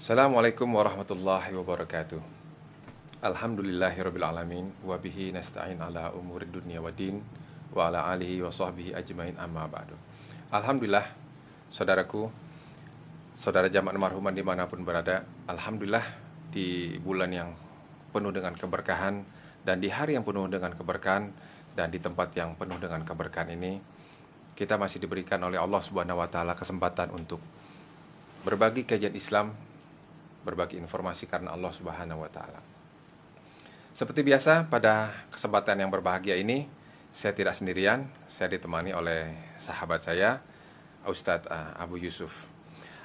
Assalamualaikum warahmatullahi wabarakatuh. Alhamdulillahirabbil alamin wa bihi nasta'in ala umurid dunya waddin wa ala alihi wa sahbihi ajmain amma ba'du. Alhamdulillah, saudaraku, saudara jamaah marhuman dimanapun berada, alhamdulillah di bulan yang penuh dengan keberkahan dan di hari yang penuh dengan keberkahan dan di tempat yang penuh dengan keberkahan ini, kita masih diberikan oleh Allah Subhanahu wa taala kesempatan untuk berbagi kajian Islam, berbagi informasi karena Allah Subhanahu wa taala. Seperti biasa, pada kesempatan yang berbahagia ini saya tidak sendirian, saya ditemani oleh sahabat saya, Ustadz Abu Yusuf.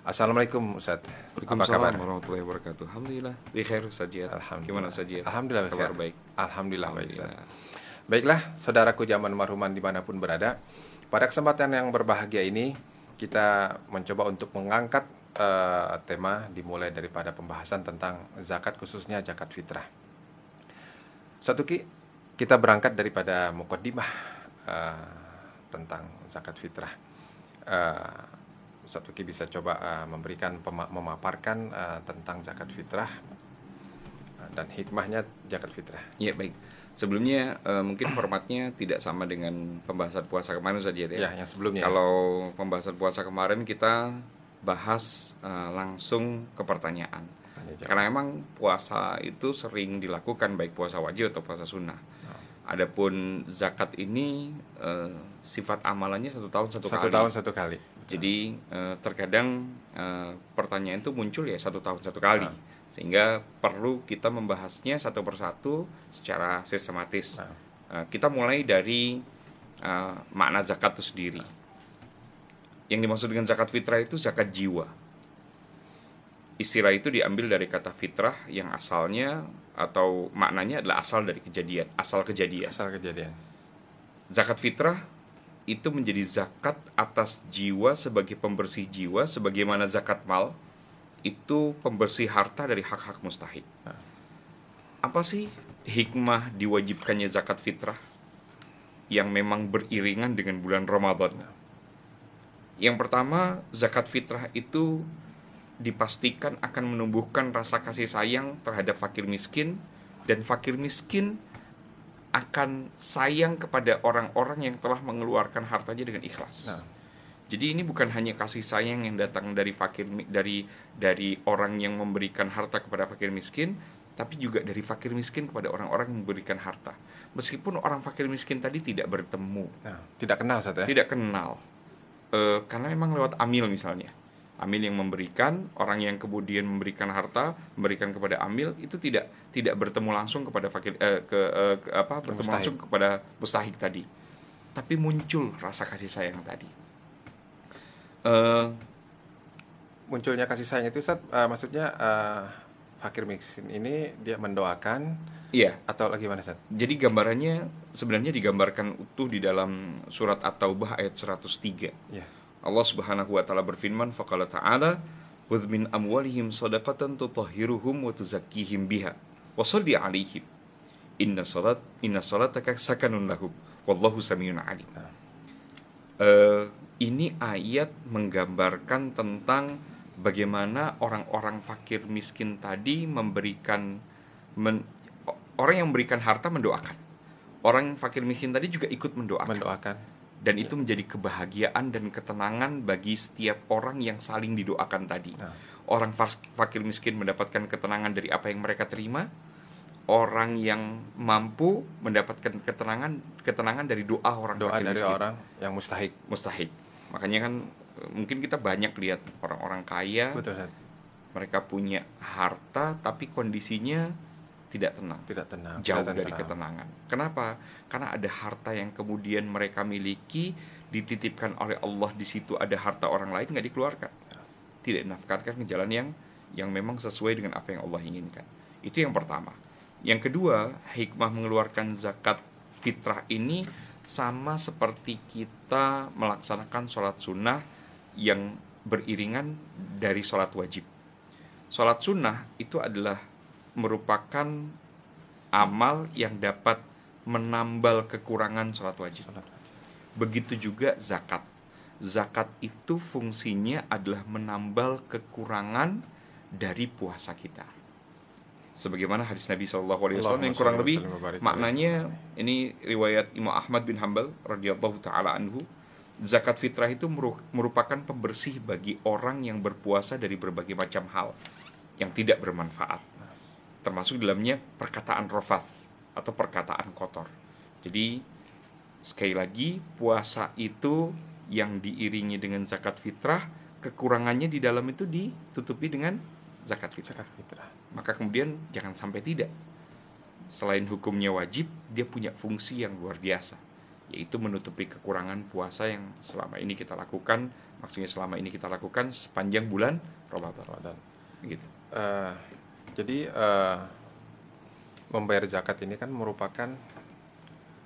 Assalamualaikum Ustadz. Apa kabar? Warahmatullahi wabarakatuh. Alhamdulillah, bi khair Ustaz Jiyad. Gimana Ustaz Jiyad? Alhamdulillah kabar baik. Alhamdulillah baik Ustaz. Baiklah, saudaraku jamaah marhuman dimanapun berada, pada kesempatan yang berbahagia ini kita mencoba untuk mengangkat tema dimulai daripada pembahasan tentang zakat, khususnya zakat fitrah. Satu kita berangkat daripada muqaddimah tentang zakat fitrah. Satu bisa coba memaparkan tentang zakat fitrah dan hikmahnya zakat fitrah. Ya, baik. Sebelumnya mungkin formatnya tidak sama dengan pembahasan puasa kemarin saja ya. Ya, yang sebelumnya. Kalau pembahasan puasa kemarin kita bahas langsung ke pertanyaan. Karena emang puasa itu sering dilakukan, baik puasa wajib atau puasa sunnah. Adapun zakat ini sifat amalannya satu tahun satu kali. Jadi terkadang pertanyaan itu muncul ya satu tahun satu kali. Sehingga perlu kita membahasnya satu persatu secara sistematis. Kita mulai dari makna zakat itu sendiri. Yang dimaksud dengan zakat fitrah itu zakat jiwa. Istilah itu diambil dari kata fitrah yang asalnya atau maknanya adalah asal dari kejadian, asal kejadian. Zakat fitrah itu menjadi zakat atas jiwa sebagai pembersih jiwa, sebagaimana zakat mal itu pembersih harta dari hak-hak mustahik. Apa sih hikmah diwajibkannya zakat fitrah yang memang beriringan dengan bulan Ramadan? Yang pertama, zakat fitrah itu dipastikan akan menumbuhkan rasa kasih sayang terhadap fakir miskin, dan fakir miskin akan sayang kepada orang-orang yang telah mengeluarkan hartanya dengan ikhlas. Jadi ini bukan hanya kasih sayang yang datang dari dari orang yang memberikan harta kepada fakir miskin, tapi juga dari fakir miskin kepada orang-orang yang memberikan harta. Meskipun orang fakir miskin tadi tidak bertemu, tidak kenal Ustaz ya? Tidak kenal. Karena memang lewat amil misalnya. Amil yang memberikan, orang yang kemudian memberikan harta, memberikan kepada amil, itu tidak bertemu langsung kepada fakir bertemu mustahik. Langsung kepada mustahik tadi. Tapi muncul rasa kasih sayang tadi. Munculnya kasih sayang itu Ustaz, maksudnya fakir miskin ini dia mendoakan, iya, atau lagi mana Ustaz? Jadi gambarannya sebenarnya digambarkan utuh di dalam surat At-Taubah ayat 103. Iya. Allah Subhanahu wa taala berfirman, faqala ta'ala, "Khudz min amwalihim shadaqatan tutahhiruhum wa tuzakkihim biha wa shalli 'alaihim. Inna salataka sakanun lahum wallahu samiun 'alim." Ini ayat menggambarkan tentang bagaimana orang-orang fakir miskin tadi orang yang memberikan harta mendoakan. Orang yang fakir miskin tadi juga ikut mendoakan. Dan itu menjadi kebahagiaan dan ketenangan bagi setiap orang yang saling didoakan tadi. Orang fakir miskin mendapatkan ketenangan dari apa yang mereka terima. Orang yang mampu mendapatkan ketenangan dari doa orang fakir miskin. Doa dari orang yang mustahik. Makanya kan mungkin kita banyak lihat orang-orang kaya. Betul, Ustaz. Mereka punya harta tapi kondisinya tidak tenang, jauh dari ketenangan. Kenapa? Karena ada harta yang kemudian mereka miliki, dititipkan oleh Allah, di situ ada harta orang lain, nggak dikeluarkan, tidak dinafkahkan ke jalan yang memang sesuai dengan apa yang Allah inginkan. Itu yang pertama. Yang kedua, hikmah mengeluarkan zakat fitrah ini sama seperti kita melaksanakan sholat sunnah yang beriringan dari sholat wajib. Sholat sunnah itu adalah merupakan amal yang dapat menambal kekurangan sholat wajib. Begitu juga zakat. Zakat itu fungsinya adalah menambal kekurangan dari puasa kita. Sebagaimana hadis Nabi SAW yang kurang lebih maknanya, ini riwayat Imam Ahmad bin Hanbal radhiyallahu taala anhu, zakat fitrah itu merupakan pembersih bagi orang yang berpuasa dari berbagai macam hal yang tidak bermanfaat, termasuk dalamnya perkataan rafath atau perkataan kotor. Jadi sekali lagi, puasa itu yang diiringi dengan zakat fitrah, kekurangannya di dalam itu ditutupi dengan zakat fitrah. Maka kemudian jangan sampai tidak. Selain hukumnya wajib, dia punya fungsi yang luar biasa, yaitu menutupi kekurangan puasa yang selama ini kita lakukan. Maksudnya selama ini kita lakukan sepanjang bulan Ramadan. Gitu. Jadi membayar zakat ini kan merupakan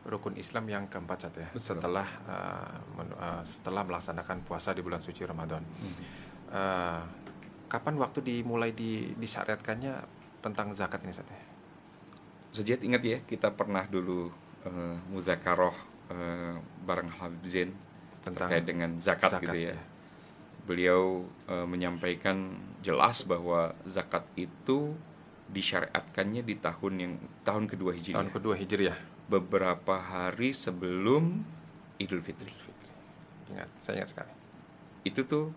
rukun Islam yang keempat, ya. Setelah melaksanakan puasa di bulan suci Ramadan. Kapan waktu dimulai disyariatkannya tentang zakat ini, Ustaz? Sejat ingat ya, kita pernah dulu muzakaroh bareng Habib Zain terkait dengan zakat gitu ya. Beliau menyampaikan jelas bahwa zakat itu disyariatkannya di tahun kedua Hijriah. Tahun kedua Hijriah. Beberapa hari sebelum Idul Fitri. Saya ingat sekali. Itu tuh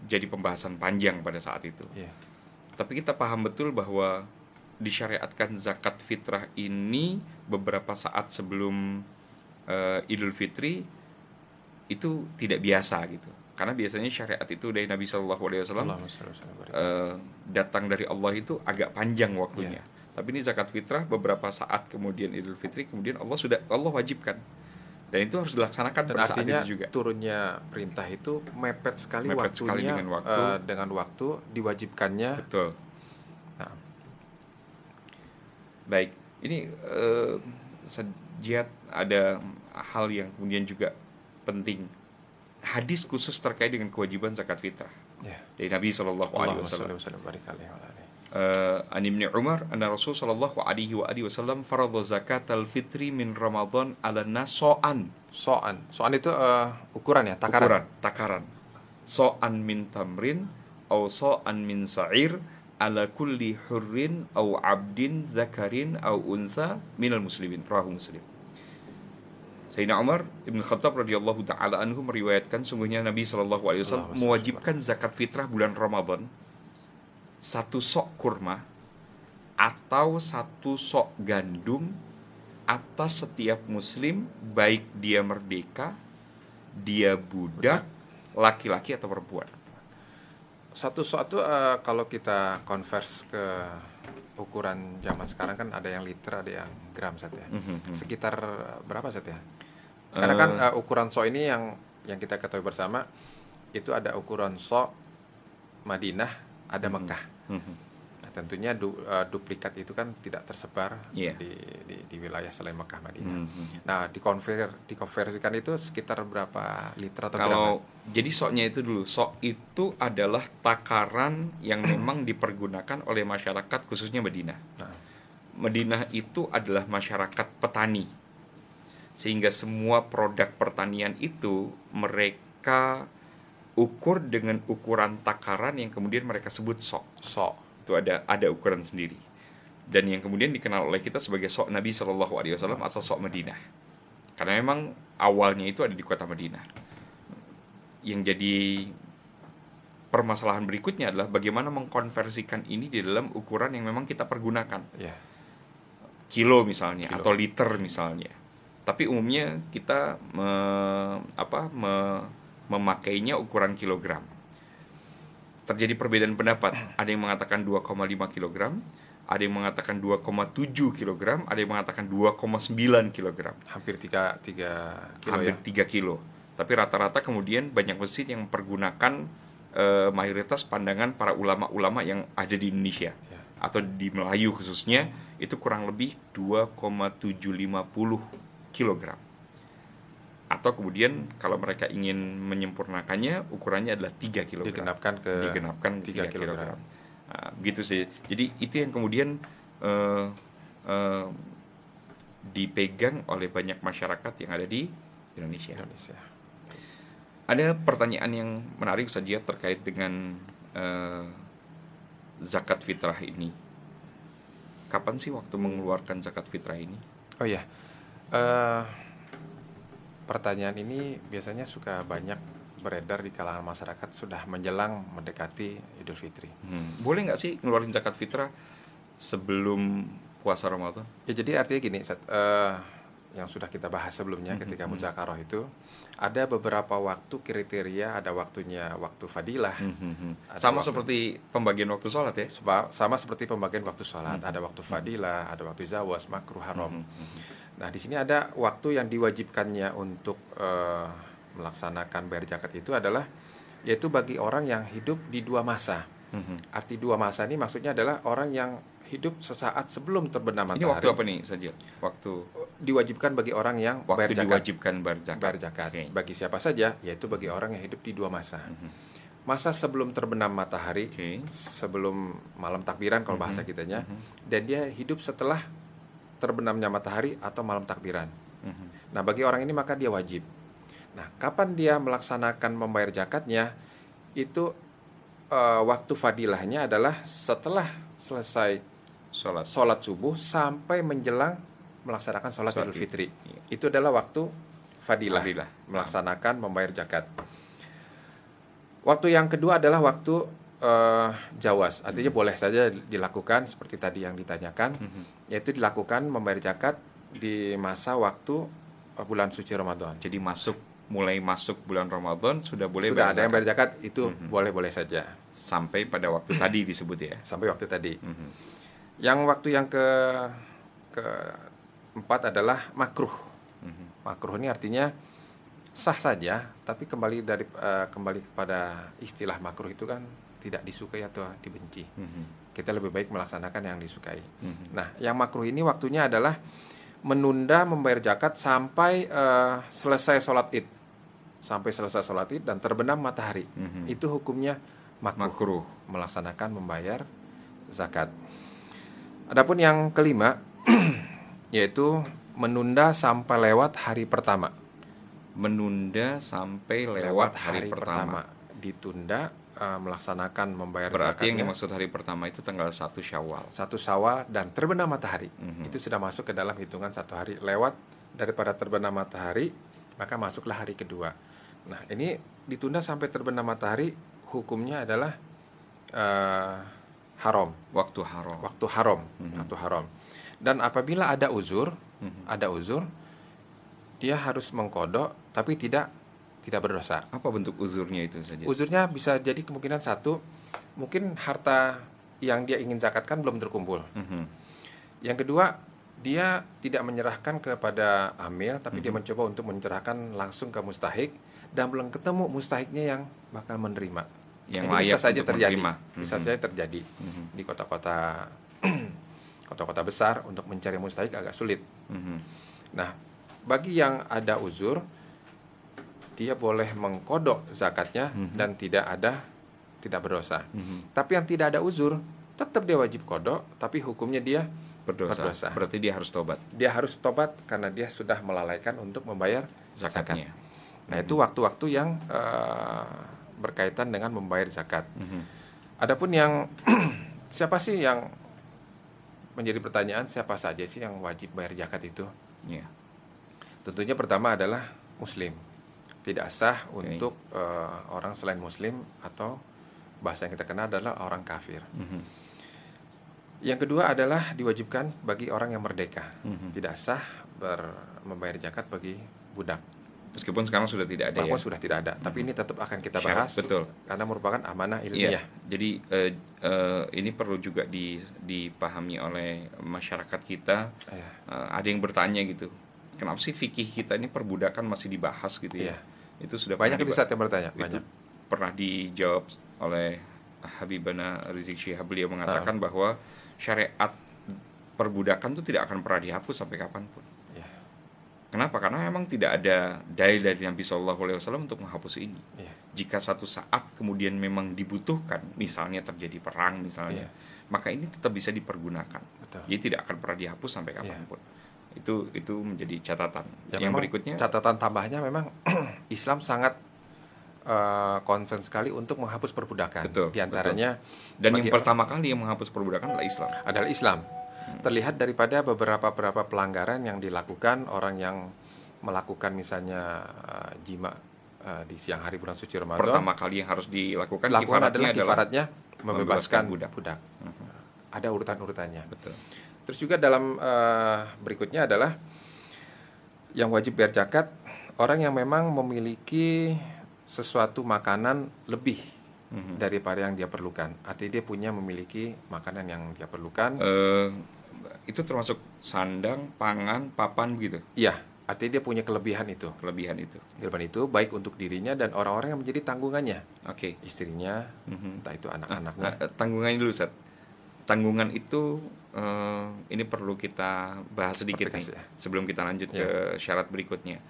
jadi pembahasan panjang pada saat itu. Tapi kita paham betul bahwa disyariatkan zakat fitrah ini beberapa saat sebelum Idul Fitri itu tidak biasa gitu. Karena biasanya syariat itu dari Nabi SAW datang dari Allah itu agak panjang waktunya. Tapi ini zakat fitrah beberapa saat kemudian Idul Fitri, kemudian Allah wajibkan. Dan itu harus dilaksanakan pada saat itu juga. Turunnya perintah itu mepet sekali waktunya dengan waktu diwajibkannya. Betul. Nah. Baik, ini Jihad, ada hal yang kemudian juga penting. Hadis khusus terkait dengan kewajiban zakat fitrah dari Nabi SAW. An Ibnu Umar anna Rasul sallallahu alaihi wasallam faradha zakatal fitri min Ramadan 'ala nas so'an. So'an itu ukuran ya, takaran. Takaran. So'an min tamrin aw so'an min sa'ir ala kulli hurrin aw 'abdin zakarin aw unsa minal muslimin. Rawahu Muslim. Sayyidina Umar Ibn Khattab radhiyallahu taala anhu meriwayatkan, sungguhnya Nabi sallallahu alaihi wasallam mewajibkan zakat fitrah bulan Ramadan 1 sok kurma atau 1 sok gandum atas setiap muslim, baik dia merdeka, dia budak, laki-laki atau perempuan. 1 sok itu kalau kita konvers ke ukuran zaman sekarang kan ada yang liter, ada yang gram, Ustaz ya. Sekitar berapa, Ustaz ya? Karena kan ukuran sok ini yang kita ketahui bersama itu ada ukuran sok Madinah, ada Mekah. Nah, tentunya duplikat itu kan tidak tersebar di wilayah selain Mekah, Madinah. Nah, dikonversikan itu sekitar berapa liter atau gram? Jadi soknya itu dulu, sok itu adalah takaran yang memang dipergunakan oleh masyarakat khususnya Madinah. Madinah itu adalah masyarakat petani, sehingga semua produk pertanian itu mereka ukur dengan ukuran takaran yang kemudian mereka sebut sok. Itu ada ukuran sendiri. Dan yang kemudian dikenal oleh kita sebagai sok Nabi SAW atau sok Madinah. Karena memang awalnya itu ada di kota Madinah. Yang jadi permasalahan berikutnya adalah bagaimana mengkonversikan ini di dalam ukuran yang memang kita pergunakan. Kilo misalnya, atau liter misalnya. Tapi umumnya kita memakainya ukuran kilogram. Terjadi perbedaan pendapat. Ada yang mengatakan 2,5 kilogram, ada yang mengatakan 2,7 kilogram, ada yang mengatakan 2,9 kilogram. Hampir 3 kilo. Hampir 3 kilo. Tapi rata-rata kemudian banyak masjid yang mempergunakan mayoritas pandangan para ulama-ulama yang ada di Indonesia atau di Melayu khususnya, itu kurang lebih 2,750 kilogram. Atau kemudian kalau mereka ingin menyempurnakannya, ukurannya adalah 3 kg. Digenapkan 3 kg. Nah, begitu sih. Jadi itu yang kemudian dipegang oleh banyak masyarakat yang ada di Indonesia. Ada pertanyaan yang menarik saja terkait dengan zakat fitrah ini. Kapan sih waktu mengeluarkan zakat fitrah ini? Oh iya, pertanyaan ini biasanya suka banyak beredar di kalangan masyarakat sudah menjelang mendekati Idul Fitri. Boleh nggak sih ngeluarin zakat fitrah sebelum puasa Ramadan? Ya jadi artinya gini, yang sudah kita bahas sebelumnya ketika Mudzakarah itu ada beberapa waktu kriteria, ada waktunya waktu fadilah. Sama seperti pembagian waktu sholat ya? Sama seperti pembagian waktu sholat, ada waktu fadilah, ada waktu zawas, makruh, haram. Nah di sini ada waktu yang diwajibkannya untuk melaksanakan bayar zakat itu adalah yaitu bagi orang yang hidup di dua masa. Arti dua masa ini maksudnya adalah orang yang hidup sesaat sebelum terbenam matahari. Ini waktu apa nih saja? Waktu diwajibkan bagi orang yang waktu bayar zakat. Diwajibkan bayar zakat. Okay. Bagi siapa saja, yaitu bagi orang yang hidup di dua masa. Masa sebelum terbenam matahari, sebelum malam takbiran kalau bahasa kitanya, dan dia hidup setelah terbenamnya matahari atau malam takbiran. Nah, bagi orang ini maka dia wajib. Nah, kapan dia melaksanakan membayar zakatnya? Itu waktu fadilahnya adalah setelah selesai sholat subuh sampai menjelang melaksanakan sholat Idul Fitri. Itu adalah waktu fadilah. Melaksanakan membayar zakat. Waktu yang kedua adalah waktu jawas. Artinya boleh saja dilakukan seperti tadi yang ditanyakan, yaitu dilakukan membayar zakat di masa waktu bulan suci Ramadan. Jadi mulai masuk bulan Ramadan sudah boleh sudah ada yang bayar zakat, itu boleh-boleh saja sampai pada waktu tadi disebut ya. Sampai waktu tadi. Yang waktu yang keempat adalah makruh. Makruh ini artinya sah saja, tapi kembali kepada istilah makruh itu kan tidak disukai atau dibenci. Kita lebih baik melaksanakan yang disukai. Nah, yang makruh ini waktunya adalah menunda membayar zakat sampai selesai sholat id. Sampai selesai sholat id dan terbenam matahari. Itu hukumnya makruh. Melaksanakan membayar zakat. Adapun yang kelima yaitu menunda sampai lewat hari pertama. Menunda sampai lewat hari pertama. Ditunda melaksanakan membayar zakatnya. Berarti yang dimaksud hari pertama itu tanggal 1 Syawal. 1 Syawal dan terbenam matahari. Itu sudah masuk ke dalam hitungan 1 hari. Lewat daripada terbenam matahari, maka masuklah hari kedua. Nah, ini ditunda sampai terbenam matahari, hukumnya adalah haram. Waktu haram. Dan apabila ada uzur, dia harus mengkodok, tapi tidak berdosa. Apa bentuk uzurnya itu saja? Uzurnya bisa jadi kemungkinan satu, mungkin harta yang dia ingin zakatkan belum terkumpul. Yang kedua, dia tidak menyerahkan kepada amil, tapi dia mencoba untuk menyerahkan langsung ke mustahik, dan belum ketemu mustahiknya yang bakal menerima. Yang ini bisa saja terjadi. Bisa saja terjadi di kota-kota besar untuk mencari mustahik agak sulit. Nah, bagi yang ada uzur, dia boleh mengkodok zakatnya dan tidak berdosa. Tapi yang tidak ada uzur, tetap dia wajib kodok, tapi hukumnya dia berdosa. Berarti dia harus tobat. Dia harus tobat karena dia sudah melalaikan untuk membayar zakatnya. Nah, itu waktu-waktu yang berkaitan dengan membayar zakat. Adapun yang siapa sih yang menjadi pertanyaan, siapa saja sih yang wajib bayar zakat itu? Tentunya pertama adalah muslim. Tidak sah untuk orang selain muslim, atau bahasa yang kita kenal adalah orang kafir. Yang kedua adalah diwajibkan bagi orang yang merdeka. Tidak sah membayar zakat bagi budak. Meskipun sekarang sudah tidak ada. Sudah tidak ada, tapi ini tetap akan kita bahas. Betul. Karena merupakan amanah ilmiah. Jadi ini perlu juga dipahami oleh masyarakat kita. Ada yang bertanya gitu, kenapa sih fikih kita ini perbudakan masih dibahas gitu ya? Itu sudah banyak itu saat yang bertanya. Banyak. Pernah dijawab oleh Habibana Rizik Syihab. Beliau mengatakan bahwa syariat perbudakan itu tidak akan pernah dihapus sampai kapanpun. Kenapa? Karena memang tidak ada dalil dari Nabi Shallallahu Alaihi Wasallam untuk menghapus ini. Jika satu saat kemudian memang dibutuhkan, misalnya terjadi perang misalnya, maka ini tetap bisa dipergunakan. Jadi tidak akan pernah dihapus sampai kapanpun. Itu menjadi catatan. Yang berikutnya, catatan tambahnya memang Islam sangat concern sekali untuk menghapus perbudakan. Betul, Di antaranya dan yang pertama kali yang menghapus perbudakan adalah Islam. Terlihat daripada beberapa pelanggaran yang dilakukan orang yang melakukan misalnya jima di siang hari bulan suci Ramadan. Pertama kali yang harus dilakukan kifaratnya membebaskan budak. Ada urutan-urutannya. Betul. Terus juga dalam berikutnya adalah yang wajib bayar zakat orang yang memang memiliki sesuatu makanan lebih daripada yang dia perlukan. Artinya dia memiliki makanan yang dia perlukan. Itu termasuk sandang, pangan, papan begitu? Iya, artinya dia punya kelebihan itu. Kelebihan itu baik untuk dirinya dan orang-orang yang menjadi tanggungannya. Oke. Istrinya, entah itu anak-anaknya. Tanggungan dulu, Ustaz. Tanggungan itu ini perlu kita bahas sedikit nih sebelum kita lanjut ke syarat berikutnya.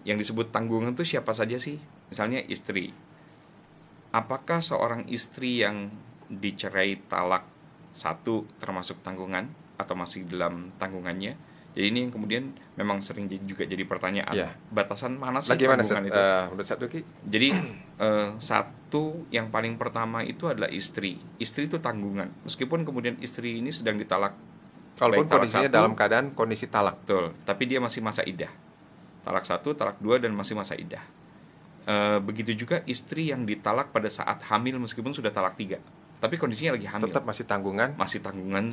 Yang disebut tanggungan itu siapa saja sih? Misalnya istri. Apakah seorang istri yang dicerai talak 1 termasuk tanggungan atau masih dalam tanggungannya? Jadi ini yang kemudian memang sering juga jadi pertanyaan. Batasan mana sih tanggungan itu? Jadi satu yang paling pertama itu adalah istri. Istri itu tanggungan. Meskipun kemudian istri ini sedang ditalak. Walaupun kondisinya dalam keadaan kondisi talak. Betul. Tapi dia masih masa iddah. Talak 1, talak 2 dan masih masa iddah. Begitu juga istri yang ditalak pada saat hamil meskipun sudah talak 3. Tapi kondisinya lagi hamil. Tetap masih tanggungan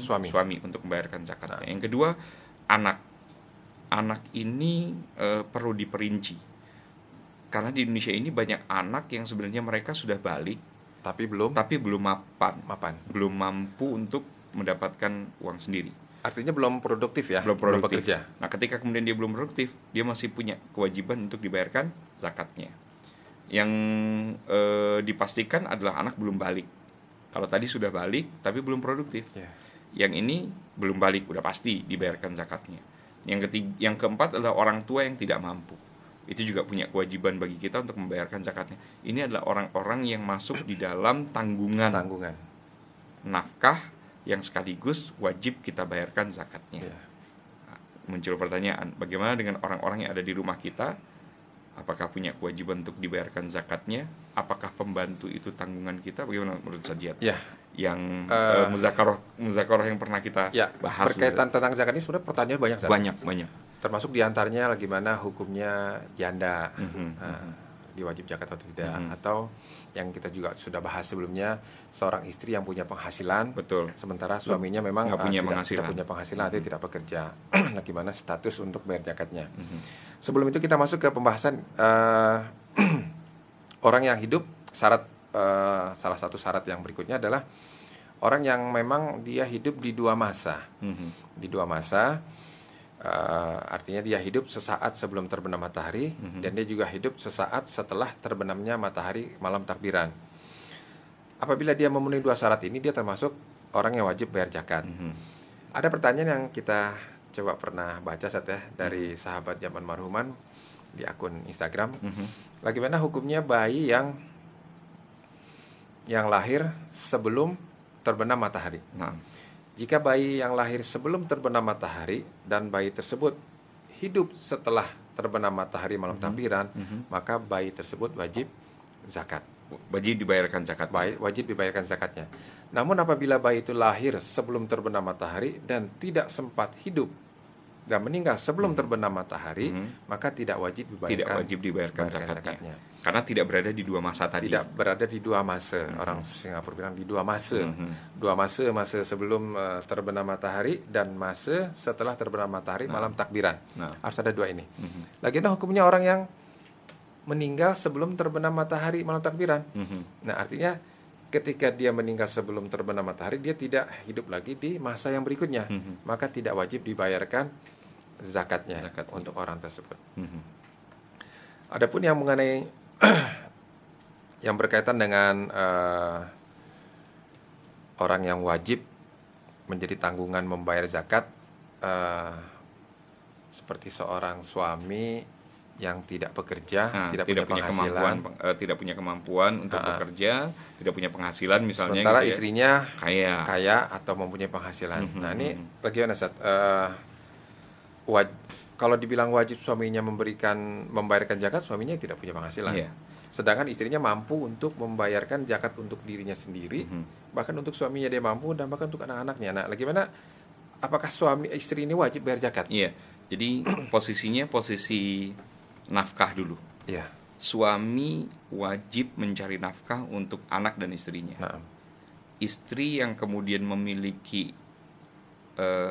suami untuk membayarkan zakatnya. Yang kedua, anak ini perlu diperinci karena di Indonesia ini banyak anak yang sebenarnya mereka sudah balik tapi belum mapan, belum mampu untuk mendapatkan uang sendiri, artinya belum produktif ya, belum bekerja. Nah, ketika kemudian dia belum produktif, dia masih punya kewajiban untuk dibayarkan zakatnya. Yang dipastikan adalah anak belum balik. Kalau tadi sudah balik tapi belum produktif, yang ini belum balik, udah pasti dibayarkan zakatnya. Yang keempat adalah orang tua yang tidak mampu. Itu juga punya kewajiban bagi kita untuk membayarkan zakatnya. Ini adalah orang-orang yang masuk di dalam tanggungan nafkah yang sekaligus wajib kita bayarkan zakatnya. Nah, muncul pertanyaan, bagaimana dengan orang-orang yang ada di rumah kita? Apakah punya kewajiban untuk dibayarkan zakatnya? Apakah pembantu itu tanggungan kita? Bagaimana menurut Sajid? Yang muzakarah yang pernah kita bahas berkaitan tentang zakat ini sebenarnya pertanyaan banyak. Termasuk diantaranya bagaimana hukumnya janda, diwajib zakat atau tidak, atau yang kita juga sudah bahas sebelumnya, seorang istri yang punya penghasilan, sementara suaminya memang tidak punya penghasilan, artinya tidak bekerja. Bagaimana status untuk bayar zakatnya? Sebelum itu kita masuk ke pembahasan orang yang hidup. Salah satu syarat yang berikutnya adalah orang yang memang dia hidup di 2 masa. Di 2 masa, artinya dia hidup sesaat sebelum terbenam matahari, dan dia juga hidup sesaat setelah terbenamnya matahari malam takbiran. Apabila dia memenuhi 2 syarat ini, dia termasuk orang yang wajib bayar zakat. Ada pertanyaan yang kita coba pernah baca dari sahabat zaman marhuman di akun Instagram. Bagaimana hukumnya bayi yang lahir sebelum terbenam matahari? Jika bayi yang lahir sebelum terbenam matahari dan bayi tersebut hidup setelah terbenam matahari malam takbiran, maka bayi tersebut wajib zakat. Wajib dibayarkan zakat. Wajib dibayarkan zakatnya. Namun apabila bayi itu lahir sebelum terbenam matahari dan tidak sempat hidup dan meninggal sebelum terbenam matahari, maka tidak wajib dibayarkan zakatnya. Karena tidak berada di 2 masa tadi. Tidak berada di 2 masa. Orang Singapura bilang di 2 masa. 2 masa sebelum terbenam matahari dan masa setelah terbenam matahari malam takbiran. Harus ada 2 ini. Bagaimana hukumnya orang yang meninggal sebelum terbenam matahari malam takbiran? Nah, artinya ketika dia meninggal sebelum terbenam matahari, dia tidak hidup lagi di masa yang berikutnya, maka tidak wajib dibayarkan zakatnya untuk orang tersebut. Adapun yang mengenai yang berkaitan dengan orang yang wajib menjadi tanggungan membayar zakat, seperti seorang suami yang tidak bekerja, tidak punya penghasilan, tidak punya kemampuan untuk bekerja, tidak punya penghasilan misalnya. Sementara gitu istrinya kaya atau mempunyai penghasilan. Nah, ini bagaimana, Ustaz? Kalau dibilang wajib suaminya membayarkan zakat, suaminya tidak punya penghasilan. Sedangkan istrinya mampu untuk membayarkan zakat untuk dirinya sendiri, bahkan untuk suaminya dia mampu, dan bahkan untuk anak-anaknya. Nah, bagaimana? Apakah suami istri ini wajib bayar zakat? Iya. Jadi posisinya posisi nafkah dulu. Iya. Suami wajib mencari nafkah untuk anak dan istrinya. Nah, Istri yang kemudian memiliki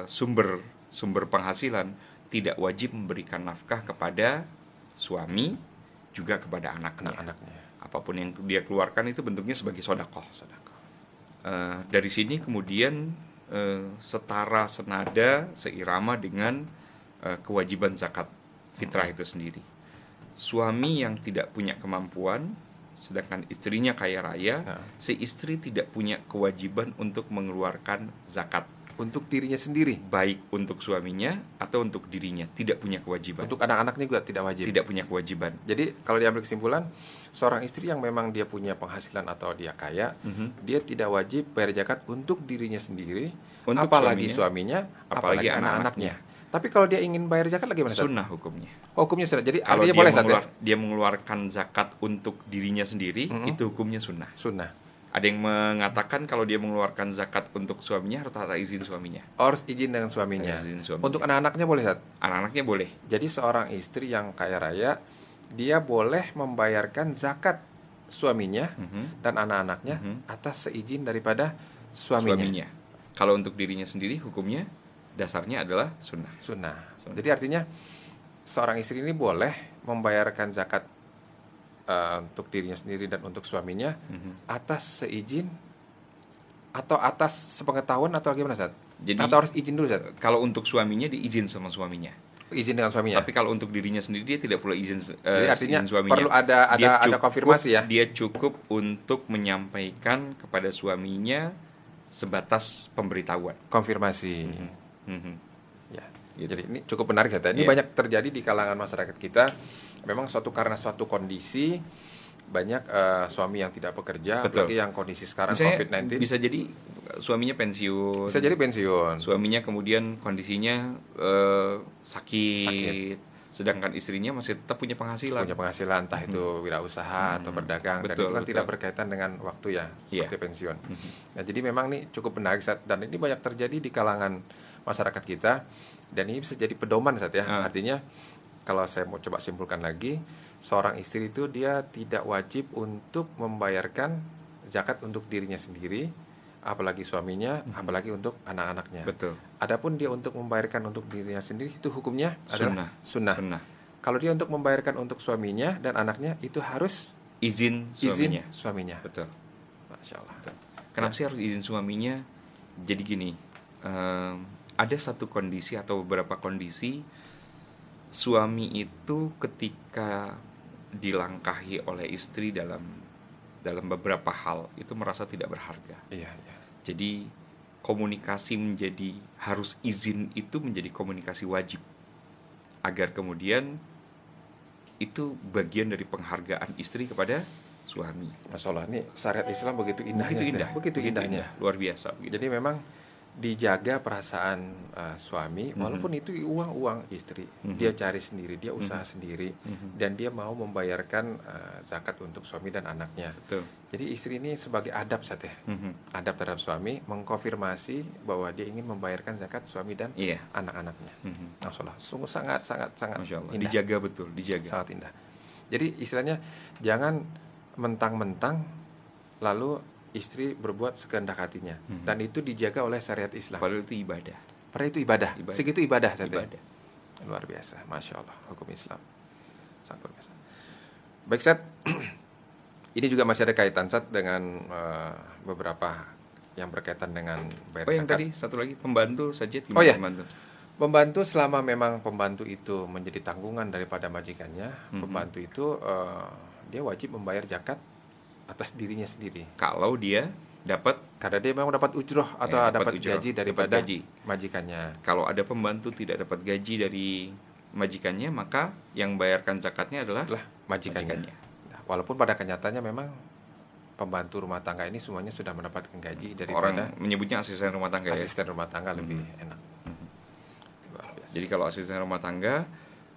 sumber penghasilan tidak wajib memberikan nafkah kepada suami, juga kepada anak-anaknya. Apapun yang dia keluarkan itu bentuknya sebagai sodakoh. Dari sini kemudian setara, senada, seirama dengan kewajiban zakat fitrah itu sendiri. Suami yang tidak punya kemampuan, sedangkan istrinya kaya raya, si istri tidak punya kewajiban untuk mengeluarkan zakat. Untuk dirinya sendiri, Baik untuk suaminya atau untuk dirinya, tidak punya kewajiban. untuk anak-anaknya juga tidak wajib. Tidak punya kewajiban. Jadi kalau diambil kesimpulan, seorang istri yang memang dia punya penghasilan atau dia kaya, dia tidak wajib bayar zakat untuk dirinya sendiri, Untuk apalagi suaminya, apalagi anak-anaknya. Tapi kalau dia ingin bayar zakat lagi gimana? Sunnah hukumnya. Hukumnya sunnah. Jadi Kalau artinya boleh dia mengeluarkan zakat untuk dirinya sendiri, itu hukumnya sunnah. Sunnah. Ada yang mengatakan kalau dia mengeluarkan zakat untuk suaminya harus ada izin suaminya. Harus izin dengan suaminya. Izin suaminya. Untuk anak-anaknya boleh, Ustaz? Anak-anaknya boleh. Jadi seorang istri yang kaya raya, dia boleh membayarkan zakat suaminya dan anak-anaknya atas seizin daripada suaminya. Kalau untuk dirinya sendiri, hukumnya dasarnya adalah sunnah. Sunnah. Jadi artinya seorang istri ini boleh membayarkan zakat untuk dirinya sendiri dan untuk suaminya atas seizin atau atas sepengetahuan atau gimana, Ustaz? Jadi, atau harus izin dulu, Ustaz? Kalau untuk suaminya diizin sama suaminya. Izin dengan suaminya. Tapi kalau untuk dirinya sendiri dia tidak perlu izin. Jadi artinya izin suaminya. perlu ada konfirmasi ya. Dia cukup untuk menyampaikan kepada suaminya sebatas pemberitahuan. Konfirmasi. Ya. Gitu. Jadi ini cukup menarik, Ustaz. Ini banyak terjadi di kalangan masyarakat kita. Memang karena suatu kondisi banyak suami yang tidak bekerja, apalagi yang kondisi sekarang COVID-19. Bisa jadi suaminya pensiun. Bisa jadi pensiun. Suaminya kemudian kondisinya sakit. Sedangkan istrinya masih tetap punya penghasilan. Entah itu wirausaha atau berdagang. Dan itu kan tidak berkaitan dengan waktu ya, seperti pensiun. Nah, jadi memang ini cukup menarik, Ustaz. Dan ini banyak terjadi di kalangan masyarakat kita. Dan ini bisa jadi pedoman, Ustaz, ya. Artinya kalau saya mau coba simpulkan lagi, seorang istri itu dia tidak wajib untuk membayarkan zakat untuk dirinya sendiri, apalagi suaminya, apalagi untuk anak-anaknya. Betul. Adapun dia untuk membayarkan untuk dirinya sendiri, itu hukumnya adalah sunnah. Kalau dia untuk membayarkan untuk suaminya dan anaknya, itu harus izin suaminya. Betul. Masya Allah. Betul. Kenapa sih harus izin suaminya? Jadi gini, ada satu kondisi atau beberapa kondisi suami itu ketika dilangkahi oleh istri dalam beberapa hal itu merasa tidak berharga. Iya. Jadi komunikasi harus izin itu menjadi komunikasi wajib agar kemudian itu bagian dari penghargaan istri kepada suami. Masya Allah, ini syariat Islam begitu indahnya. Begitu indahnya. Luar biasa. Begitu. Jadi memang dijaga perasaan suami, walaupun itu uang istri, dia cari sendiri, dia usaha sendiri, dan dia mau membayarkan zakat untuk suami dan anaknya. Betul. Jadi istri ini sebagai adab, Sat, ya. Adab terhadap suami, mengkonfirmasi bahwa dia ingin membayarkan zakat suami dan anak-anaknya. Masya Allah, sungguh sangat Masya Allah. indah. Dijaga betul, dijaga. Sangat indah. Jadi istilahnya jangan mentang-mentang lalu istri berbuat sekehendak hatinya, dan itu dijaga oleh syariat Islam. Padahal itu ibadah. Segitu ibadah. Ibadah. Luar biasa, Masya Allah, hukum Islam sangat luar biasa. Baik, Sat. Ini juga masih ada kaitan, Sat, dengan beberapa yang berkaitan dengan bayar zakat. Yang tadi satu lagi pembantu saja. Pembantu selama memang pembantu itu menjadi tanggungan daripada majikannya, pembantu itu dia wajib membayar zakat atas dirinya sendiri. Kalau dia karena dia memang dapat ujroh atau dapat gaji daripada majikannya. Kalau ada pembantu tidak dapat gaji dari majikannya, maka yang bayarkan zakatnya adalah majikannya. Nah, walaupun pada kenyataannya memang pembantu rumah tangga ini semuanya sudah mendapatkan gaji daripada orang menyebutnya asisten rumah tangga. Asisten rumah tangga lebih enak. Jadi kalau asisten rumah tangga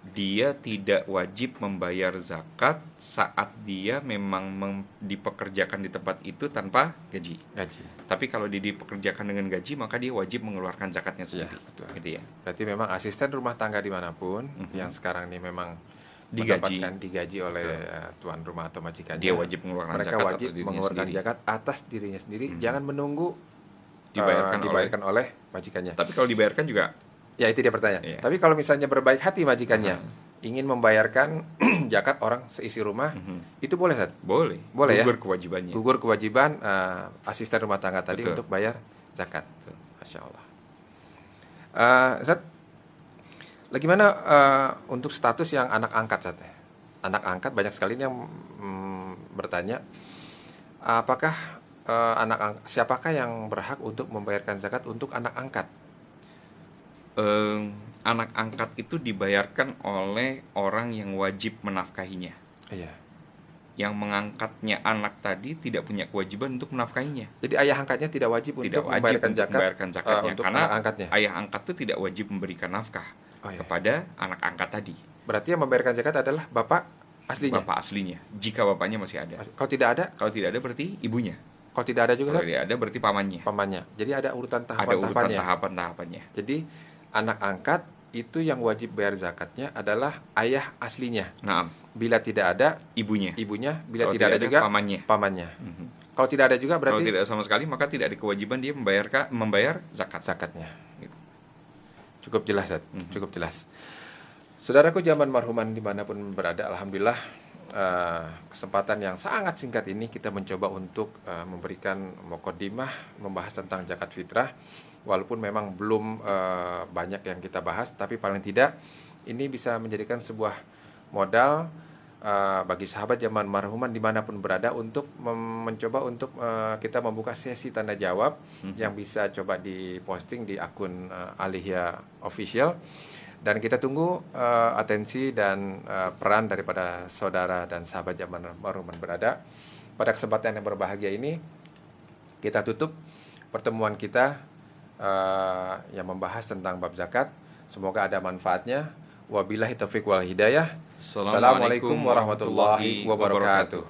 dia tidak wajib membayar zakat saat dia memang dipekerjakan di tempat itu tanpa gaji. Tapi kalau dia dipekerjakan dengan gaji, maka dia wajib mengeluarkan zakatnya sendiri. Ya, betul. Gitu ya. Berarti memang asisten rumah tangga dimanapun yang sekarang ini memang digaji oleh tuan rumah atau majikannya, dia wajib mengeluarkan mereka zakat wajib mengeluarkan zakat atas dirinya sendiri. Jangan menunggu dibayarkan oleh majikannya. Tapi kalau dibayarkan juga, ya itu dia pertanyaan. Tapi kalau misalnya berbaik hati majikannya ingin membayarkan zakat orang seisi rumah, itu boleh, Ustaz? Boleh ya. Kewajibannya. Gugur kewajiban asisten rumah tangga tadi untuk bayar zakat. Masya Allah. Ustaz, bagaimana untuk status yang anak angkat, Ustaz? Anak angkat banyak sekali yang bertanya, apakah siapakah yang berhak untuk membayarkan zakat untuk anak angkat? Anak angkat itu dibayarkan oleh orang yang wajib menafkahinya. Iya. Yang mengangkatnya anak tadi tidak punya kewajiban untuk menafkahinya. Jadi ayah angkatnya tidak wajib untuk membayarkan zakatnya untuk karena anak angkatnya. Ayah angkat itu tidak wajib memberikan nafkah kepada anak angkat tadi. Berarti yang membayarkan zakat adalah bapak aslinya. Bapak aslinya. Jika bapaknya masih ada. Kalau tidak ada? Kalau tidak ada berarti ibunya. Kalau tidak ada juga? Kalau tidak ada berarti pamannya. Pamannya. Jadi ada urutan tahapan-tahapannya. Jadi anak angkat itu yang wajib bayar zakatnya adalah ayah aslinya. Naam. Bila tidak ada ibunya. Bila kalau tidak ada juga pamannya. Kalau tidak ada juga berarti kalau tidak sama sekali maka tidak ada kewajiban dia membayar zakatnya. Gitu. Cukup jelas, Ustaz. Cukup jelas. Saudaraku zaman marhuman dimanapun berada, alhamdulillah kesempatan yang sangat singkat ini kita mencoba untuk memberikan muqaddimah membahas tentang zakat fitrah. Walaupun memang belum banyak yang kita bahas, tapi paling tidak ini bisa menjadikan sebuah modal bagi sahabat zaman marhuman dimanapun berada untuk mencoba untuk kita membuka sesi tanya jawab yang bisa coba diposting di akun Alihya Official. Dan kita tunggu atensi dan peran daripada saudara dan sahabat zaman marhuman berada. Pada kesempatan yang berbahagia ini kita tutup pertemuan kita yang membahas tentang bab zakat. Semoga ada manfaatnya. Wabillahi taufiq wal hidayah. Assalamualaikum warahmatullahi wabarakatuh.